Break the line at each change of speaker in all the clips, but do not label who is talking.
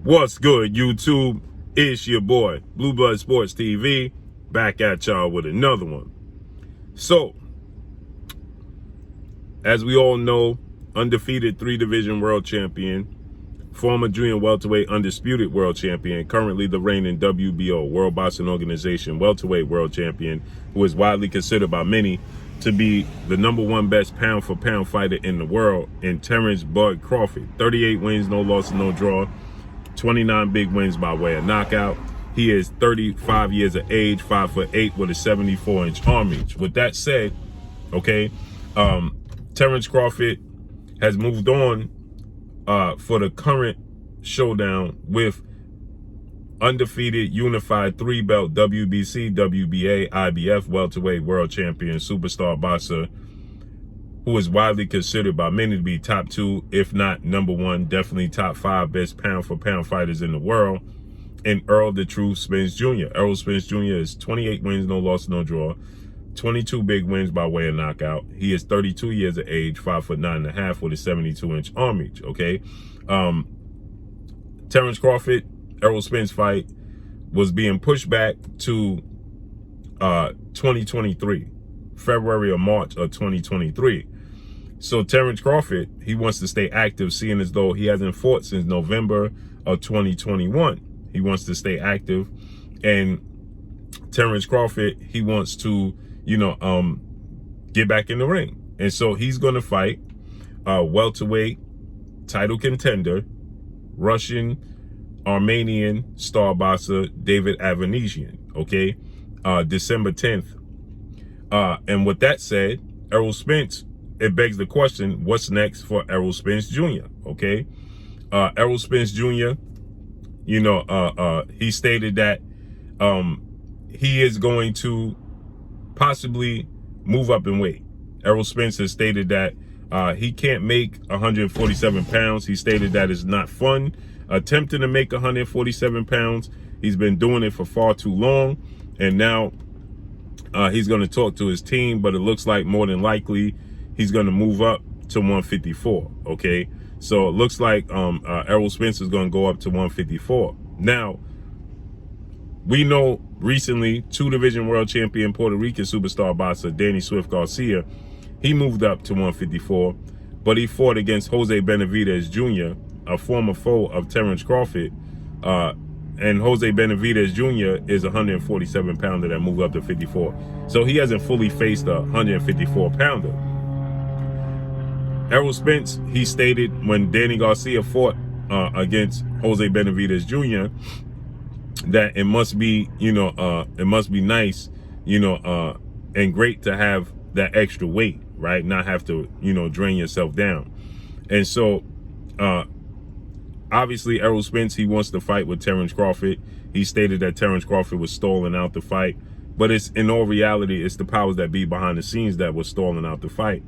What's good, YouTube? It's your boy, Blue Blood Sports TV, back at y'all with another one. So, as we all know, undefeated 3-division world champion, former junior welterweight undisputed world champion, currently the reigning WBO, World Boxing Organization welterweight world champion, who is widely considered by many to be the #1 best pound-for-pound fighter in the world, in Terence Bud Crawford. 38 wins, no losses, no draw. 29 big wins by way of knockout. He is 35 years of age, 5'8" with a 74-inch arm reach. With that said, okay, Terence Crawford has moved on for the current showdown with undefeated unified 3-belt WBC, WBA, IBF welterweight world champion, superstar boxer, who is widely considered by many to be top 2, if not #1, definitely top 5 best pound-for-pound fighters in the world, in Errol "The Truth" Spence Jr. Errol Spence Jr. is 28 wins, no loss, no draw, 22 big wins by way of knockout. He is 32 years of age, 5'9.5" with a 72-inch arm reach, okay? Terence Crawford, Errol Spence fight was being pushed back to 2023. February or March of 2023. So Terence Crawford, he wants to stay active, seeing as though he hasn't fought since November of 2021. He wants to stay active, and Terence Crawford, he wants to, get back in the ring. And so he's going to fight welterweight title contender, Russian Armenian star boxer David Avanesian, okay? December 10th. And with that said, Errol Spence, it begs the question, what's next for Errol Spence Jr., okay? Errol Spence Jr., he stated that he is going to possibly move up in weight. Errol Spence has stated that he can't make 147 pounds. He stated that it's not fun attempting to make 147 pounds. He's been doing it for far too long, and now he's going to talk to his team, but it looks like more than likely he's going to move up to 154, okay? So it looks like Errol Spence is going to go up to 154. Now, we know recently 2-division world champion Puerto Rican superstar boxer Danny Swift Garcia, he moved up to 154, but he fought against Jose Benavidez Jr., a former foe of Terence Crawford, and Jose Benavidez Jr. is a 147-pounder that moved up to 54. So he hasn't fully faced a 154-pounder. Errol Spence, he stated when Danny Garcia fought against Jose Benavidez Jr. that it must be, it must be nice, and great to have that extra weight, right? Not have to, drain yourself down. And so, obviously, Errol Spence, he wants to fight with Terence Crawford. He stated that Terence Crawford was stalling out the fight. But it's, in all reality, it's the powers that be behind the scenes that were stalling out the fight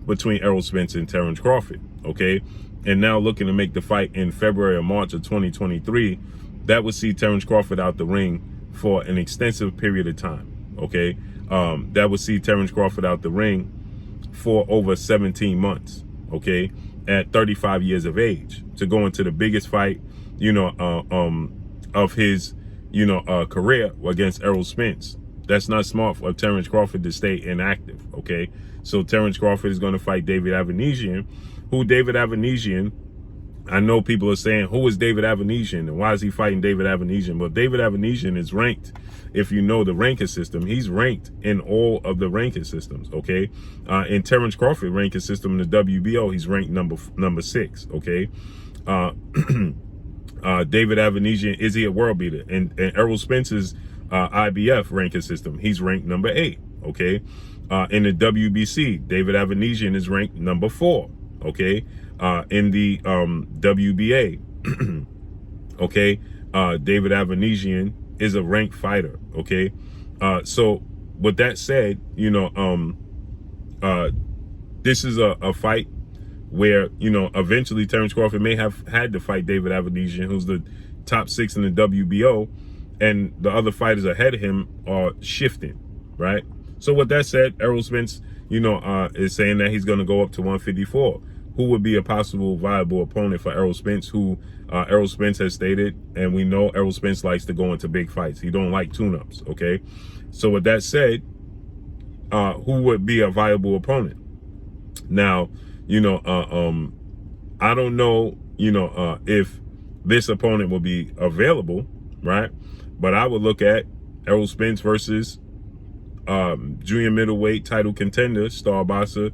between Errol Spence and Terence Crawford, okay? And now looking to make the fight in February or March of 2023, that would see Terence Crawford out the ring for an extensive period of time, okay? That would see Terence Crawford out the ring for over 17 months, okay? At 35 years of age, to go into the biggest fight, of his, career against Errol Spence. That's not smart for Terence Crawford to stay inactive, okay? So Terence Crawford is going to fight David Avanesian, who David Avanesian, I know people are saying, who is David Avanesian and why is he fighting David Avanesian? But David Avanesian is ranked, if you know the ranking system, he's ranked in all of the ranking systems, okay? In Terence Crawford ranking system in the WBO, he's ranked number 6, okay? David Avanesian, is he a world beater? And Errol Spence's IBF ranking system, he's ranked number 8, okay? In the WBC, David Avanesian is ranked number 4, okay? In the WBA, okay, David Avanesian is a ranked fighter, okay? So with that said, this is a fight where, eventually Terence Crawford may have had to fight David Avanesian, who's the top 6 in the WBO, and the other fighters ahead of him are shifting, right? So with that said, Errol Spence, is saying that he's going to go up to 154. who would be a possible viable opponent for Errol Spence, who Errol Spence has stated, and we know Errol Spence likes to go into big fights. He don't like tune-ups, okay? So with that said, who would be a viable opponent? Now, I don't know, if this opponent will be available, right? But I would look at Errol Spence versus junior middleweight title contender, star boxer,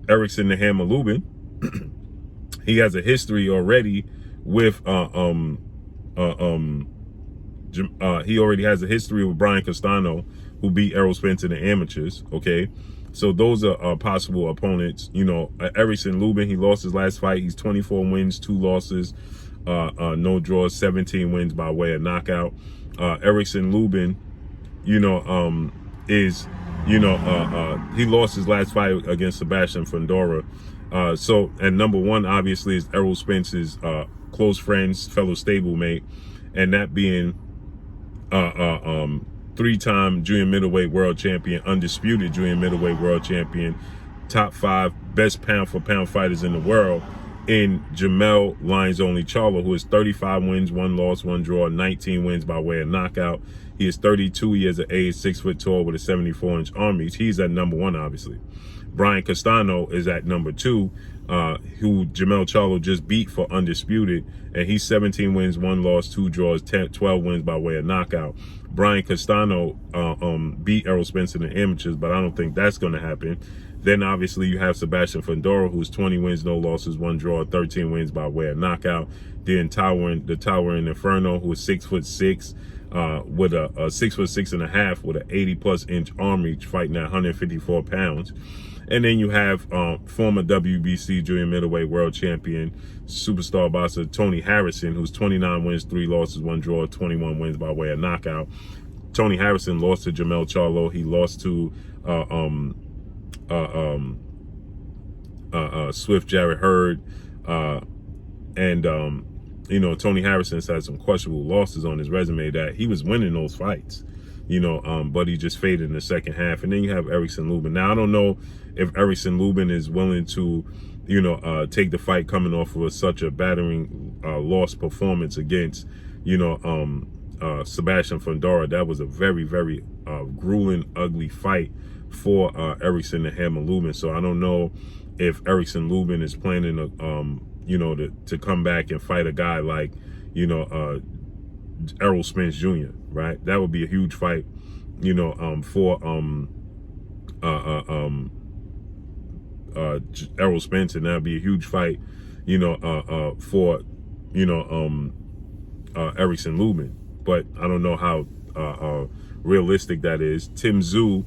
Erickson the Hammer Lubin. He has a history already with he already has a history with Brian Castano, who beat Errol Spence in the amateurs. Okay, so those are possible opponents. Erickson Lubin, he lost his last fight. He's 24 wins, 2 losses, no draws, 17 wins by way of knockout. Erickson Lubin, is he lost his last fight against Sebastian Fundora. And number one obviously is Errol Spence's close friends, fellow stablemate, and that being 3-time junior middleweight world champion, undisputed junior middleweight world champion, top 5 best pound for pound fighters in the world, in Jamel Lyons Only Charlo, who is 35 wins, 1 loss, 1 draw, 19 wins by way of knockout. He is 32 years of age, 6 foot tall with a 74-inch arm reach. He's at number 1, obviously. Brian Castano is at number 2, who Jamel Charlo just beat for undisputed, and he's 17 wins, 1 loss, 2 draws, 12 wins by way of knockout. Brian Castano beat Errol Spence in the amateurs, but I don't think that's going to happen. Then obviously you have Sebastian Fundora, who's 20 wins, no losses, 1 draw, 13 wins by way of knockout. Then the towering Inferno, who is 6'6", with a 6'6.5" with an 80+ inch arm reach, fighting at 154 pounds. And then you have former WBC junior middleweight world champion, superstar boxer Tony Harrison, who's 29 wins, 3 losses, 1 draw, 21 wins by way of knockout. Tony Harrison lost to Jamel Charlo. He lost to Swift Jarrett Hurd, and Tony Harrison's had some questionable losses on his resume that he was winning those fights, but he just faded in the second half. And then you have Erickson Lubin. Now I don't know if Erickson Lubin is willing to take the fight coming off of such a battering loss performance against Sebastian Fundora. That was a very, very grueling, ugly fight for Erickson the Hammer Lubin. So I don't know if Erickson Lubin is planning to come back and fight a guy like Errol Spence Jr., right? That would be a huge fight for Errol Spence, and that'd be a huge fight for Erickson Lubin. But I don't know how realistic that is. Tim Tszyu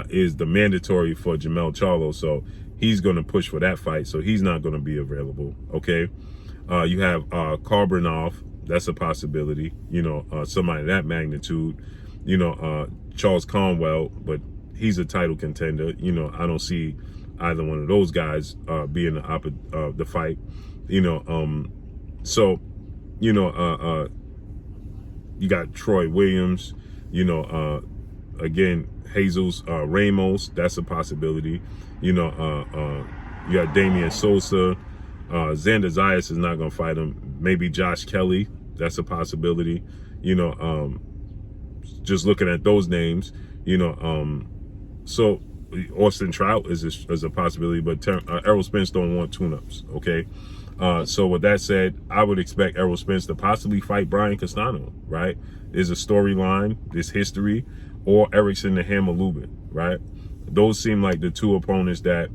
is the mandatory for Jamel Charlo, so he's going to push for that fight, so he's not going to be available. Okay, you have Karbranov. That's a possibility. Somebody of that magnitude. Charles Conwell, but he's a title contender. I don't see either one of those guys being the fight. You got Troy Williams. Again, Jesus Ramos. That's a possibility. You got Damian Sosa. Xander Zayas is not going to fight him. Maybe Josh Kelly. That's a possibility. Just looking at those names, so Austin Trout is a possibility, but Errol Spence don't want tune-ups. Okay, so with that said, I would expect Errol Spence to possibly fight Brian Castano. Right? There's a storyline, there's history, or Erickson the Hammer Lubin. Right? Those seem like the 2 opponents that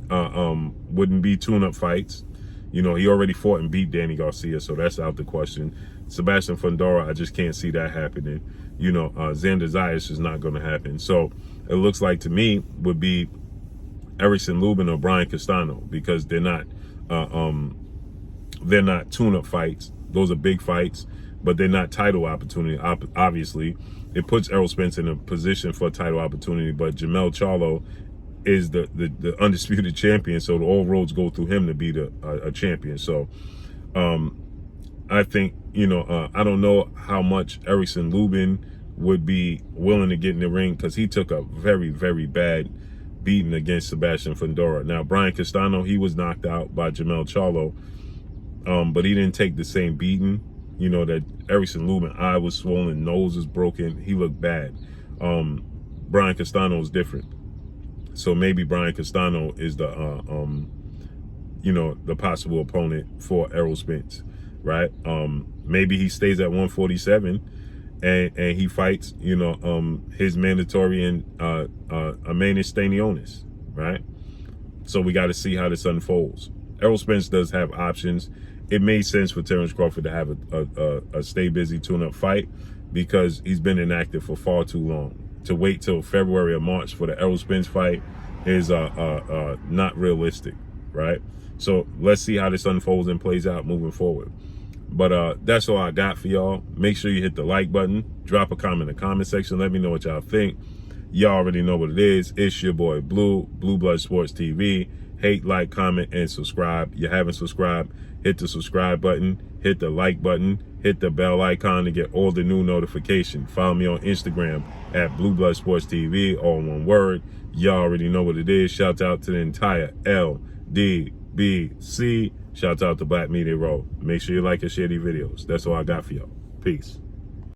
wouldn't be tune-up fights. He already fought and beat Danny Garcia, so that's out the question. Sebastian Fundora, I just can't see that happening. Xander Zayas is not going to happen. So it looks like to me would be Erickson Lubin or Brian Castano, because they're not tune-up fights. Those are big fights, but they're not title opportunity. Obviously, it puts Errol Spence in a position for a title opportunity, but Jamel Charlo is the undisputed champion, so all roads go through him to be a champion. So I think I don't know how much Erickson Lubin would be willing to get in the ring, because he took a very, very bad beaten against Sebastian Fundora. Now, Brian Castano, he was knocked out by Jamel Charlo, but he didn't take the same beating. You know, that Erickson Lubin, eye was swollen, nose was broken. He looked bad. Brian Castano is different. So maybe Brian Castano is the, you know, the possible opponent for Errol Spence, right? Maybe he stays at 147 and he fights, you know, his mandatory and Emanis Stanionis, right? So we got to see how this unfolds. Errol Spence does have options. It made sense for Terence Crawford to have a stay busy tune-up fight because he's been inactive for far too long. To wait till February or March for the Errol Spence fight is not realistic, right? So let's see how this unfolds and plays out moving forward. But that's all I got for y'all. Make sure you hit the like button. Drop a comment in the comment section. Let me know what y'all think. Y'all already know what it is. It's your boy Blue Blood Sports TV. Hate, like, comment, and subscribe. You haven't subscribed, hit the subscribe button, hit the like button, hit the bell icon to get all the new notifications. Follow me on Instagram at Blue Blood Sports TV, all one word. Y'all already know what it is. Shout out to the entire LDBC. Shout out to Black Media Row. Make sure you like and share these videos. That's all I got for y'all. Peace.